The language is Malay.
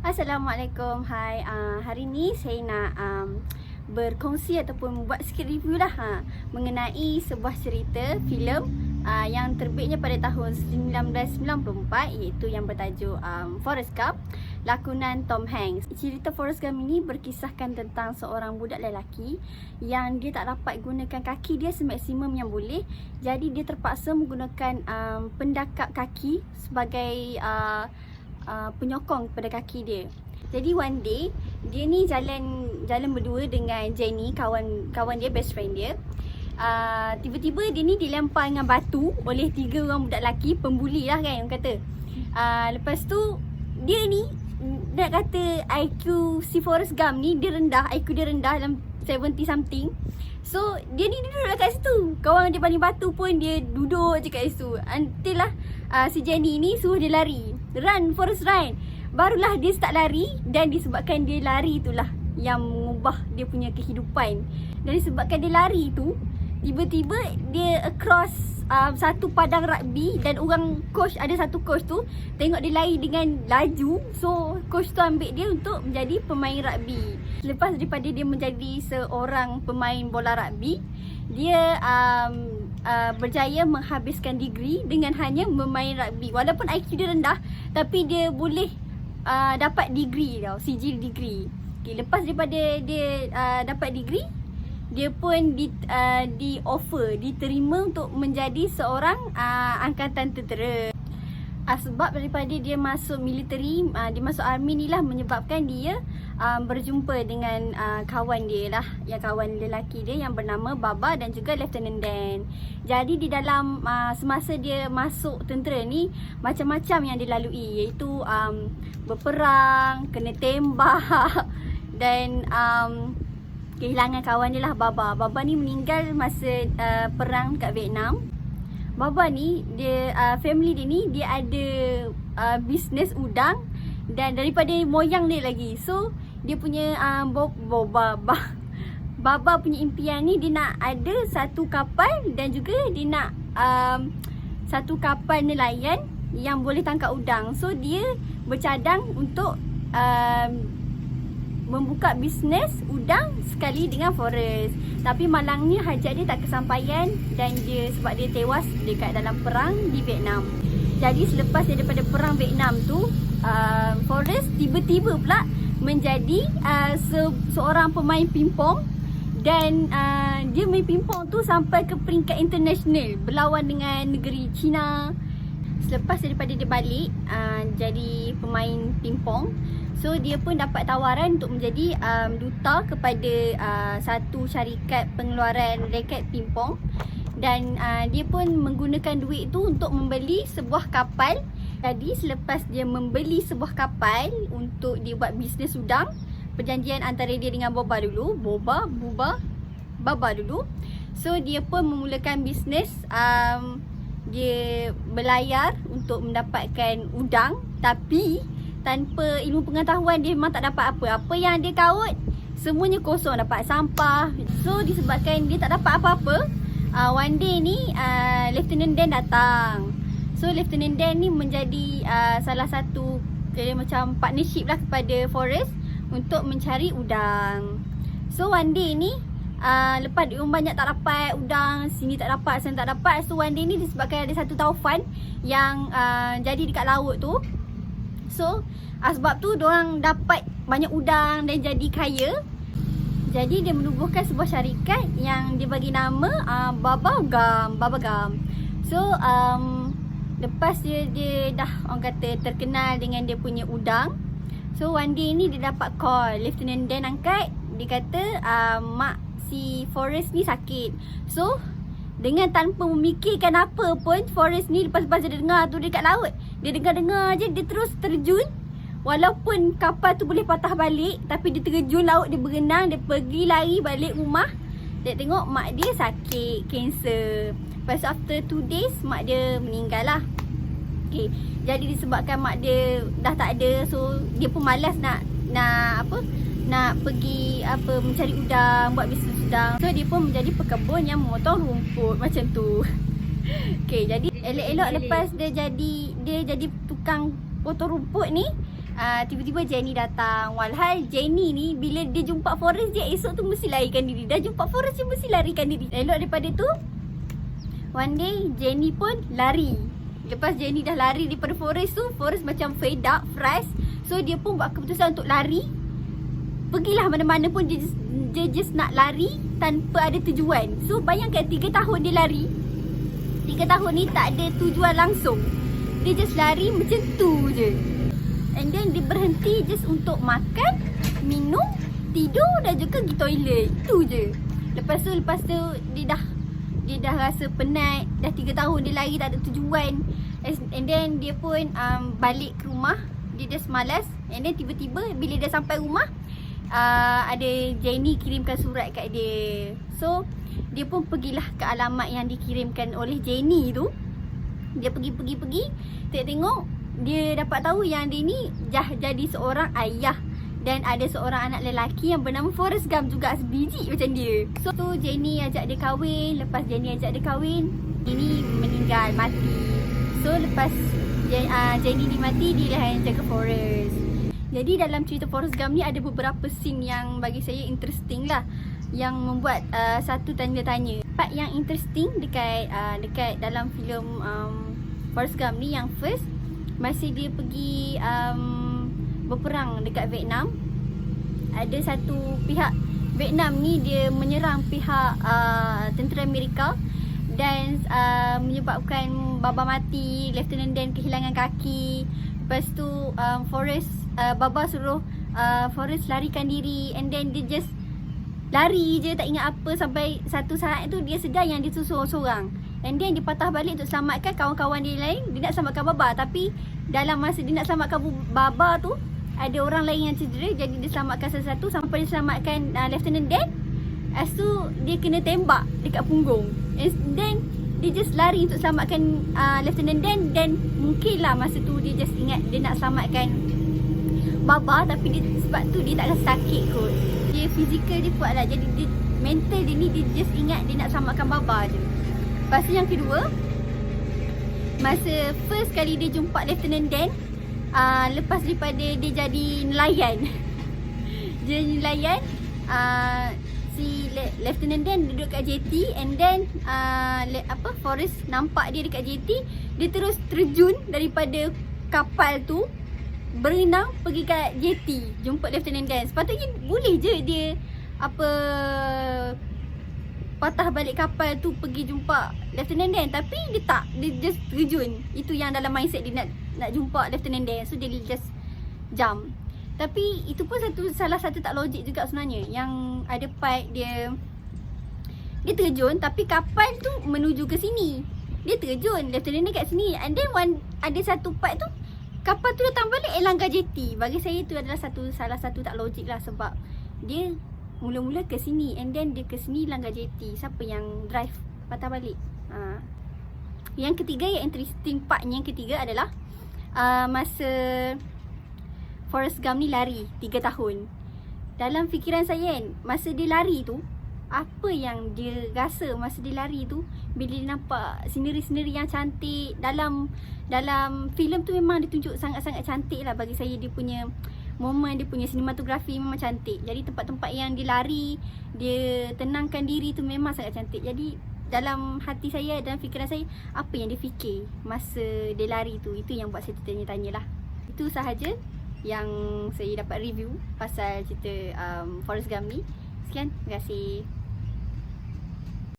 Assalamualaikum. Hai, hari ni saya nak berkongsi ataupun buat sikit review lah mengenai sebuah cerita filem yang terbitnya pada tahun 1994, iaitu yang bertajuk Forrest Gump, lakonan Tom Hanks. Cerita Forrest Gump ini berkisahkan tentang seorang budak lelaki yang dia tak dapat gunakan kaki dia semaksimum yang boleh. Jadi dia terpaksa menggunakan pendakap kaki sebagai penyokong pada kaki dia. Jadi one day dia ni jalan berdua dengan Jenny, kawan dia, best friend dia. Tiba-tiba dia ni dilempar dengan batu oleh 3 orang budak lelaki, pembuli lah kan orang kata. Lepas tu dia ni nak kata IQ si Forrest Gump ni IQ dia rendah dalam 70 something. So dia ni duduk kat situ. Kawan dia paling batu pun dia duduk je kat situ. Until lah si Jenny ni suruh dia lari. Run Forrest, run. Barulah dia start lari, dan disebabkan dia lari itulah yang mengubah dia punya kehidupan. Dan disebabkan dia lari tu, tiba-tiba dia across satu padang rugby, dan ada satu coach tu tengok dia lari dengan laju. So coach tu ambil dia untuk menjadi pemain rugby. Lepas daripada dia menjadi seorang pemain bola rugby, dia berjaya menghabiskan degree dengan hanya bermain rugby. Walaupun IQ dia rendah, tapi dia boleh dapat degree tau, sijil degree. Lepas daripada dia dapat degree, dia pun diterima untuk menjadi seorang angkatan tentera. Sebab daripada dia masuk militeri, dia masuk army ni lah menyebabkan dia berjumpa dengan kawan dia lah, yang kawan lelaki dia yang bernama Baba dan juga Lieutenant Dan. Jadi di dalam semasa dia masuk tentera ni, macam-macam yang dia lalui, iaitu berperang, kena tembak dan kehilangan kawan dia lah, Baba. Baba ni meninggal masa perang kat Vietnam. Baba ni, family dia ni, dia ada bisnes udang, dan daripada moyang dia lagi. So dia punya Baba punya impian ni, dia nak ada satu kapal, dan juga dia nak satu kapal nelayan yang boleh tangkap udang. So dia bercadang untuk membuka bisnes udang sekali dengan Forrest. Tapi malangnya hajat dia tak kesampaian, dan sebab dia tewas dekat dalam perang di Vietnam. Jadi selepas daripada perang Vietnam tu, Forrest tiba-tiba pula menjadi seorang pemain pingpong, dan dia main pingpong tu sampai ke peringkat international, berlawan dengan negeri China. Selepas daripada dia balik jadi pemain pingpong, so dia pun dapat tawaran untuk menjadi duta kepada satu syarikat pengeluaran raket pingpong. Dan dia pun menggunakan duit tu untuk membeli sebuah kapal. Jadi selepas dia membeli sebuah kapal untuk dia buat bisnes udang, perjanjian antara dia dengan Baba dulu. So dia pun memulakan bisnes, dia berlayar untuk mendapatkan udang, tapi tanpa ilmu pengetahuan dia memang tak dapat apa. Apa yang dia kaut, semuanya kosong, dapat sampah. So disebabkan dia tak dapat apa-apa, one day ni Lieutenant Dan datang. So Lieutenant Dan ni menjadi salah satu macam partnership lah kepada Forrest untuk mencari udang. So one day ni lepas dia banyak tak dapat udang, sini tak dapat, sana tak dapat. So one day ni disebabkan ada satu taufan yang jadi dekat laut tu. So sebab tu diorang dapat banyak udang dan jadi kaya. Jadi dia menubuhkan sebuah syarikat yang dia bagi nama Baba Gump. So lepas dia dah orang kata terkenal dengan dia punya udang, so one day ni dia dapat call. Lieutenant Dan angkat, dia kata mak si Forrest ni sakit. So dengan tanpa memikirkan apa pun, Forrest ni lepas dia dengar tu dekat laut, dia dengar je, dia terus terjun. Walaupun kapal tu boleh patah balik, tapi dia terjun laut, dia berenang, dia pergi lari balik rumah. Dia tengok mak dia sakit, kanser. Lepas after 2 days, mak dia meninggal lah. Okay. Jadi disebabkan mak dia dah tak ada, so dia pun malas nak pergi mencari udang, buat bisnes udang. So dia pun menjadi pekebun yang memotong rumput macam tu. Okay, jadi elok-elok lepas dia jadi tukang potong rumput ni, tiba-tiba Jenny datang. Walhal Jenny ni bila dia jumpa Forrest, dia esok tu mesti larikan diri. Dah jumpa Forrest, dia mesti larikan diri. Elok daripada tu, one day Jenny pun lari. Lepas Jenny dah lari daripada Forrest tu, Forrest macam fed up, frust. So dia pun buat keputusan untuk lari. Pergilah mana-mana pun dia just nak lari tanpa ada tujuan. So bayangkan 3 tahun dia lari. 3 tahun ni tak ada tujuan langsung. Dia just lari macam tu je. And then dia berhenti just untuk makan, minum, tidur dan juga pergi toilet. Itu je. Lepas tu dia dah rasa penat. Dah 3 tahun dia lari tak ada tujuan. And then dia pun balik ke rumah. Dia just malas. And then tiba-tiba bila dia sampai rumah, ada Jenny kirimkan surat kat dia. So dia pun pergilah ke alamat yang dikirimkan oleh Jenny tu. Dia pergi tengok, dia dapat tahu yang dia ni jadi seorang ayah dan ada seorang anak lelaki yang bernama Forrest Gump juga, sebiji macam dia. So tu Jenny ajak dia kahwin. Lepas Jenny ajak dia kahwin, ini meninggal, mati. So lepas Jenny ni mati, dia lah yang jaga Forrest. Jadi dalam cerita Forrest Gump ni ada beberapa scene yang bagi saya interesting lah, yang membuat satu tanda tanya. Part yang interesting dekat dalam filem Forrest Gump ni, yang first masa dia pergi berperang dekat Vietnam, ada satu pihak Vietnam ni dia menyerang pihak tentera Amerika dan menyebabkan Baba mati, Lieutenant Dan kehilangan kaki. Lepas tu Baba suruh Forrest larikan diri, and then dia just lari je, tak ingat apa, sampai satu saat tu dia sedar yang dia tu seorang-seorang. And then dia patah balik untuk selamatkan kawan-kawan dia lain. Dia nak selamatkan Baba, tapi dalam masa dia nak selamatkan Baba tu, ada orang lain yang cedera. Jadi dia selamatkan satu-satu sampai dia selamatkan Lieutenant Dan. Lepas tu dia kena tembak dekat punggung. And then dia just lari untuk selamatkan Lieutenant Dan. Dan mungkinlah masa tu dia just ingat dia nak selamatkan Baba, tapi sebab tu dia tak rasa sakit kot. Dia fizikal dia kuat lah. Jadi dia, mental dia ni, dia just ingat dia nak selamatkan Baba je. Lepas tu yang kedua, masa first kali dia jumpa Lieutenant Dan, lepas daripada dia jadi nelayan. Dia nelayan, si Lieutenant Dan duduk kat jetty, and then Forrest nampak dia dekat jetty. Dia terus terjun daripada kapal tu, berenang pergi kat jetty jumpa Lieutenant Dan. Sepatutnya boleh je dia patah balik kapal tu pergi jumpa Lieutenant Dan, tapi dia tak, dia just terjun. Itu yang dalam mindset dia nak jumpa Lieutenant Dan. So dia just jump. Tapi itu pun salah satu tak logik juga sebenarnya. Yang ada part dia terjun, tapi kapal tu menuju ke sini. Dia terjun, Lieutenant Dan kat sini. And then ada satu part tu kapal tu datang balik langgar jetty. Bagi saya itu adalah salah satu tak logik lah, sebab dia mula-mula ke sini, and then dia ke sini langgar jetty. Siapa yang drive patah balik? Yang ketiga, yang interesting partnya yang ketiga adalah masa Forrest Gump ni lari 3 tahun. Dalam fikiran saya kan, masa dia lari tu, apa yang dia rasa masa dia lari tu, bila dia nampak sineri-sineri yang cantik. Dalam filem tu memang ditunjuk sangat-sangat cantik lah. Bagi saya dia punya momen, dia punya sinematografi memang cantik. Jadi tempat-tempat yang dia lari, dia tenangkan diri tu memang sangat cantik. Jadi dalam hati saya, dalam fikiran saya, apa yang dia fikir masa dia lari tu, itu yang buat saya tanya-tanya lah. Itu sahaja yang saya dapat review pasal cerita Forrest Gump ni. Sekian, terima kasih.